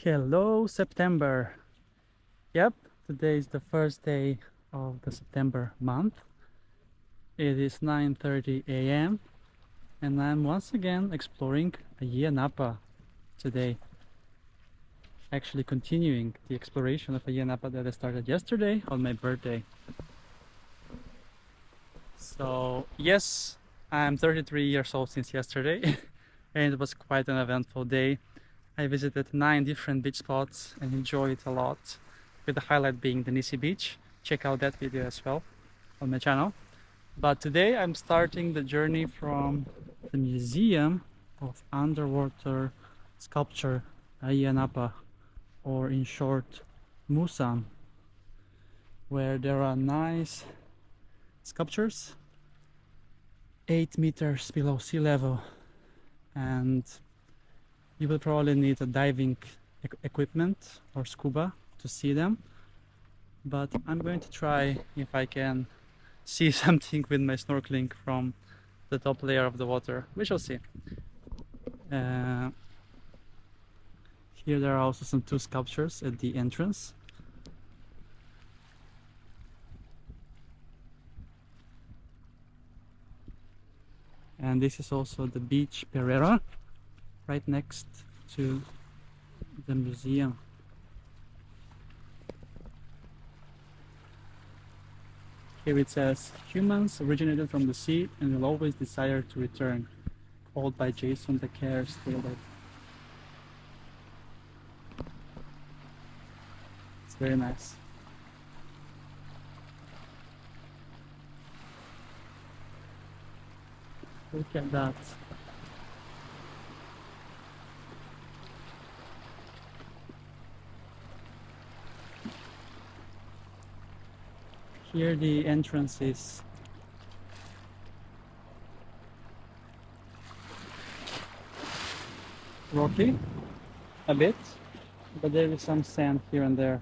Hello, September. Yep, today is the first day of the September month. It is 9:30 a.m. and I'm once again exploring Ayia Napa today. Actually continuing the exploration of Ayia Napa that I started yesterday on my birthday. So yes, I'm 33 years old since yesterday and it was quite an eventful day. I visited 9 different beach spots and enjoyed it a lot, with the highlight being the Nisi Beach. Check out that video as well on my channel. But today I'm starting the journey from the Museum of Underwater Sculpture Ayia Napa, or in short MUSAN, where there are nice sculptures 8 meters below sea level, and you will probably need a diving equipment or scuba to see them, but I'm going to try if I can see something with my snorkeling from the top layer of the water. We shall see. Here there are also some 2 sculptures at the entrance. And this is also the beach Perera, right next to the museum. Here it says, humans originated from the sea and will always desire to return. Called by Jason the Care Taylor. It's very nice. Look at that. Here the entrance is rocky a bit, but there is some sand here and there.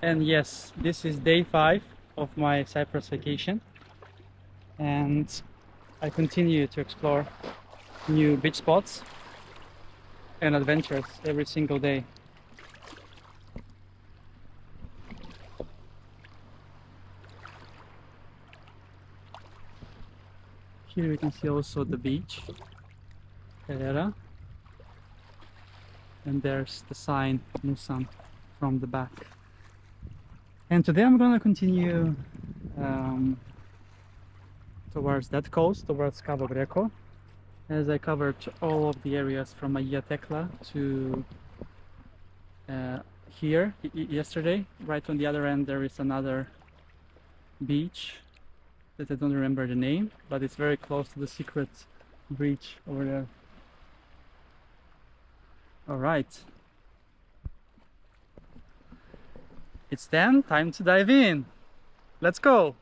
And yes, this is day 5 of my Cyprus vacation, and I continue to explore new beach spots and adventures every single day. Here we can see also the beach, Perera, and there's the sign Musem from the back. And today I'm gonna continue towards that coast, towards Cabo Greco, as I covered all of the areas from Ayia Tekla to here yesterday. Right on the other end there is another beach that I don't remember the name, but it's very close to the secret breach over there. All right, it's then time to dive in. Let's go.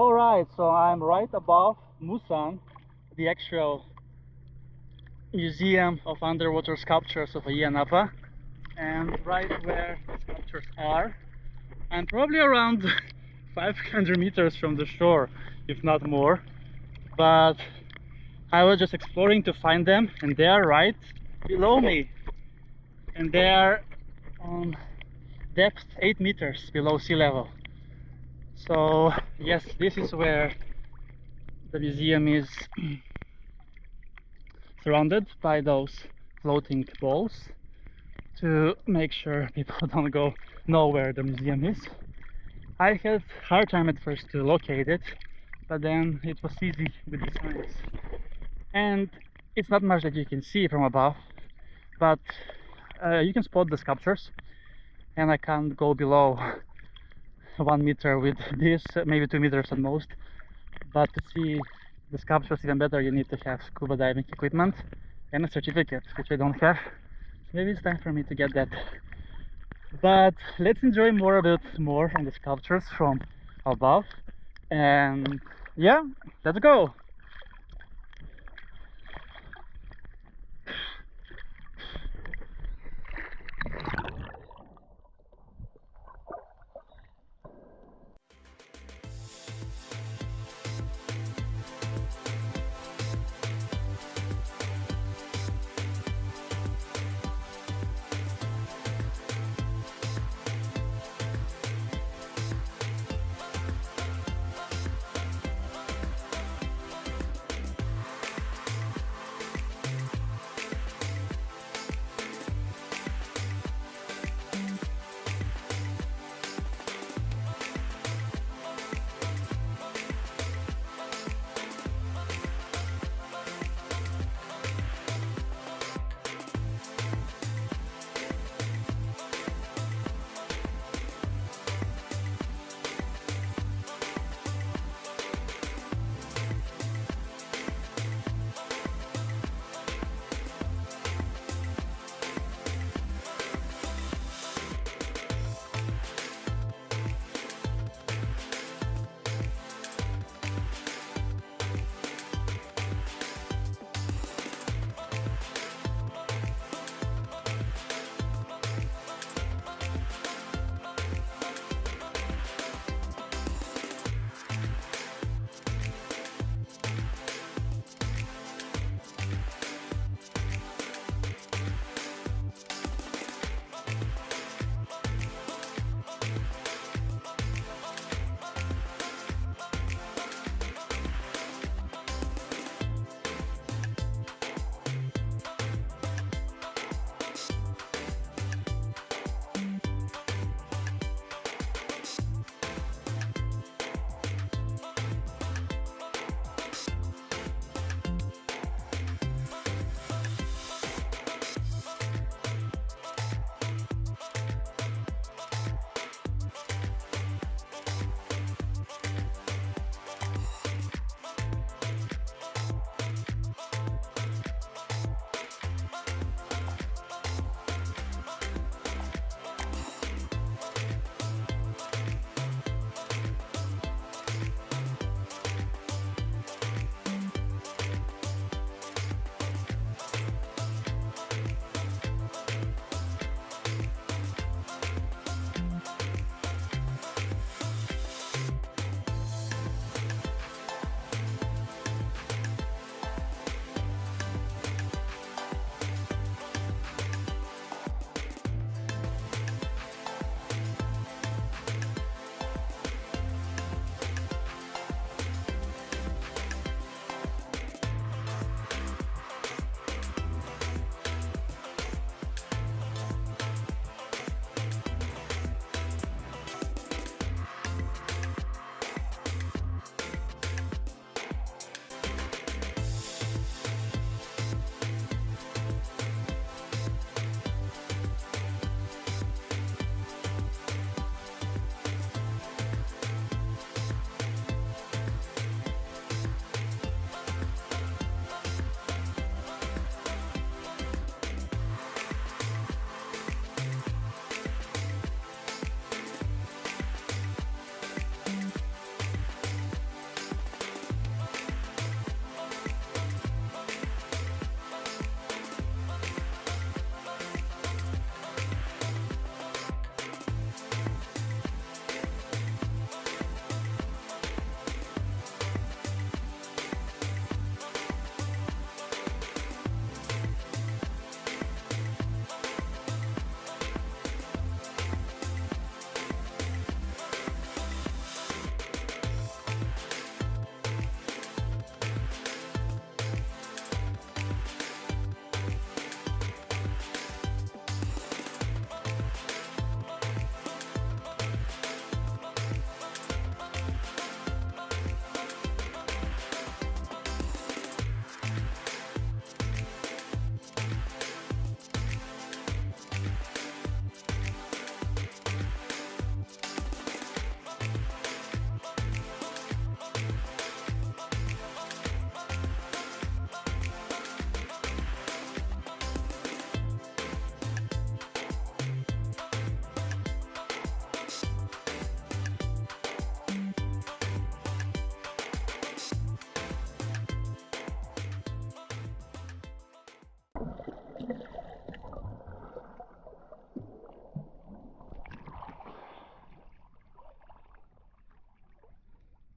Alright, so I'm right above MUSAN, the actual museum of underwater sculptures of Ayia Napa, and right where the sculptures are, I'm probably around 500 meters from the shore, if not more, but I was just exploring to find them, and they are right below me, and they are on depth 8 meters below sea level. So yes, this is where the museum is surrounded by those floating balls to make sure people don't go know where the museum is. I had a hard time at first to locate it, but then it was easy with the signs. And it's not much that you can see from above, but you can spot the sculptures, and I can't go below 1 meter with this, maybe 2 meters at most. But to see the sculptures even better, you need to have scuba diving equipment and a certificate, which I don't have. Maybe it's time for me to get that. But let's enjoy a bit more on the sculptures from above, and yeah, let's go.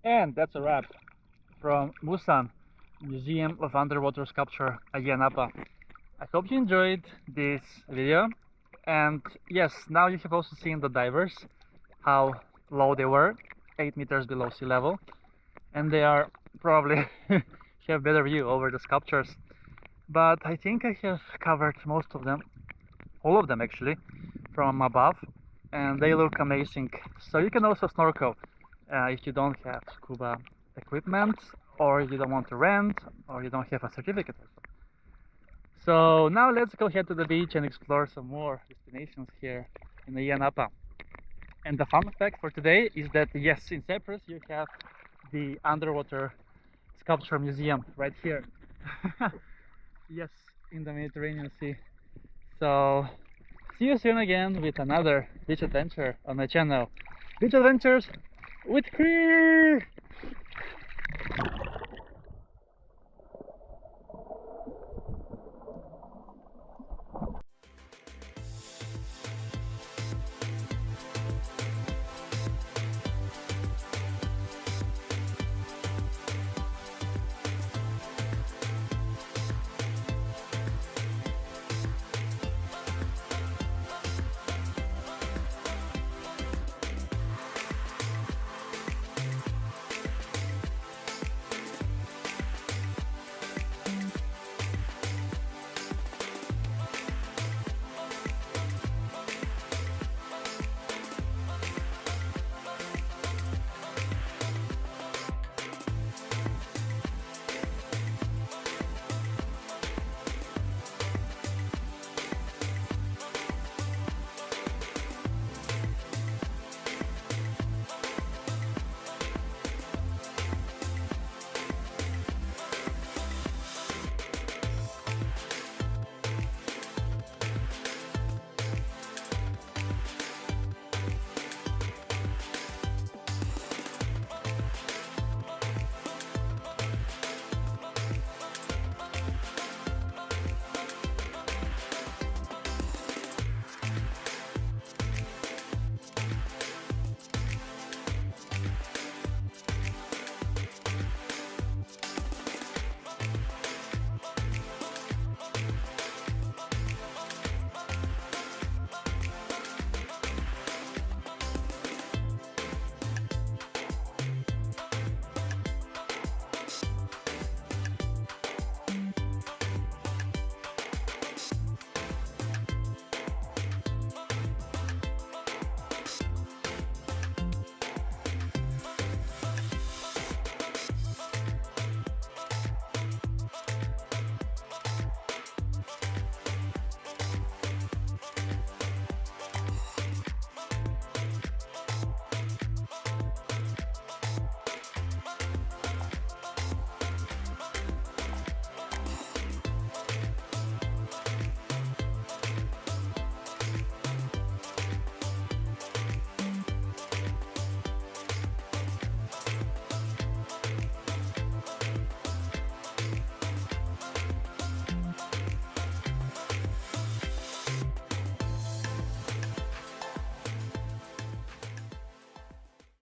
And that's a wrap from MUSAN, Museum of Underwater Sculpture, Ayia Napa. I hope you enjoyed this video. And yes, now you have also seen the divers, how low they were, 8 meters below sea level. And they are probably have better view over the sculptures. But I think I have covered most of them, all of them actually, from above. And they look amazing. So you can also snorkel if you don't have scuba equipment, or you don't want to rent, or you don't have a certificate also. So now let's go head to the beach and explore some more destinations here in Ayia Napa. And the fun fact for today is that yes, in Cyprus you have the underwater sculpture museum right here. Yes, in the Mediterranean Sea. So see you soon again with another beach adventure on my channel. Beach Adventures with Cree!